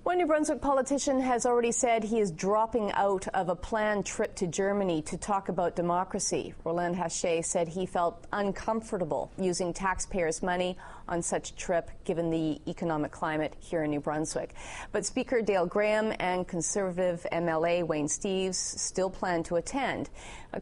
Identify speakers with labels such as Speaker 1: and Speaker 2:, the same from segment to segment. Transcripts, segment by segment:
Speaker 1: One New Brunswick politician has already said he is dropping out of a planned trip to Germany to talk about democracy. Roland Haché said he felt uncomfortable using taxpayers' money on such a trip given the economic climate here in New Brunswick. But Speaker Dale Graham and Conservative MLA Wayne Steeves still plan to attend.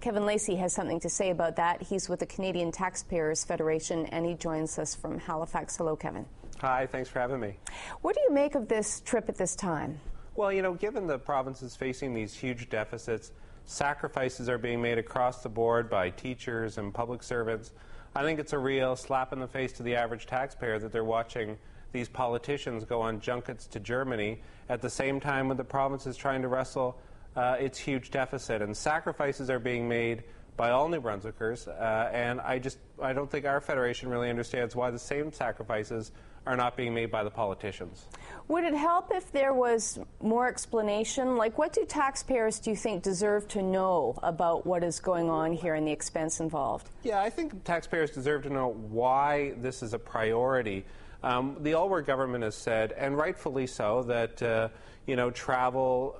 Speaker 1: Kevin Lacey has something to say about that. He's with the Canadian Taxpayers Federation and he joins us from Halifax. Hello, Kevin.
Speaker 2: Hi, thanks for having me.
Speaker 1: What do you make of this trip at this time?
Speaker 2: Well, you know, given the province is facing these huge deficits, sacrifices are being made across the board by teachers and public servants. I think it's a real slap in the face to the average taxpayer that they're watching these politicians go on junkets to Germany at the same time when the province is trying to wrestle its huge deficit. And sacrifices are being made by all New Brunswickers, and I don't think our federation really understands why the same sacrifices are not being made by the politicians.
Speaker 1: Would it help if there was more explanation? Like, what do taxpayers, do you think, deserve to know about what is going on here and the expense involved?
Speaker 2: Yeah, I think taxpayers deserve to know why this is a priority. The Alward government has said, and rightfully so, that you know, travel,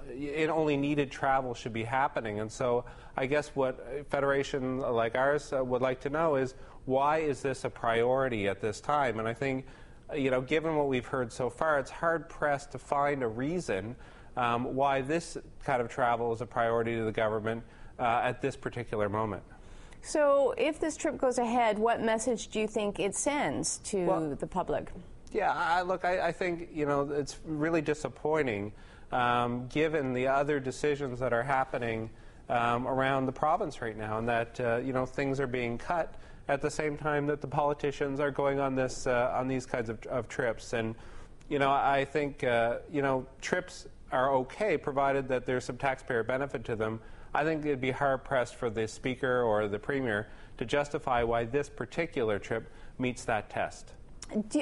Speaker 2: only needed travel should be happening. And so I guess what a federation like ours would like to know is, why is this a priority at this time? And I think, you know, given what we've heard so far, it's hard-pressed to find a reason why this kind of travel is a priority to the government at this particular moment.
Speaker 1: So if this trip goes ahead, what message do you think it sends to the public?
Speaker 2: Yeah, I think, you know, it's really disappointing given the other decisions that are happening around the province right now, and that, you know, things are being cut at the same time that the politicians are going on this on these kinds of trips. And, you know, I think, you know, trips are okay provided that there's some taxpayer benefit to them. I think it'd be hard-pressed for the Speaker or the Premier to justify why this particular trip meets that test.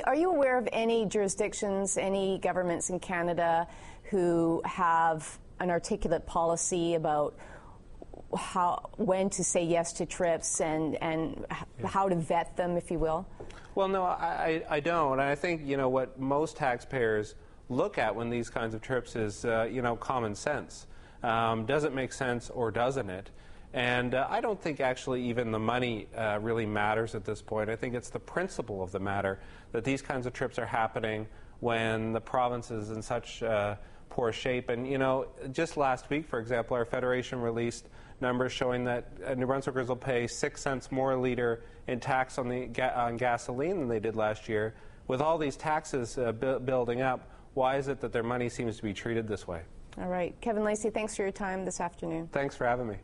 Speaker 1: Are you aware of any jurisdictions, any governments in Canada who have an articulate policy about when to say yes to trips and how to vet them, if you will?
Speaker 2: Well, no, I don't. And I think, you know, what most taxpayers look at when these kinds of trips is, you know, common sense. Does it make sense or doesn't it? And I don't think actually even the money really matters at this point. I think it's the principle of the matter that these kinds of trips are happening when the province is in such poor shape. And, you know, just last week, for example, our federation released numbers showing that New Brunswickers will pay 6 cents more a litre in tax on gasoline than they did last year. With all these taxes building up, why is it that their money seems to be treated this way?
Speaker 1: All right. Kevin Lacey, thanks for your time this afternoon.
Speaker 2: Thanks for having me.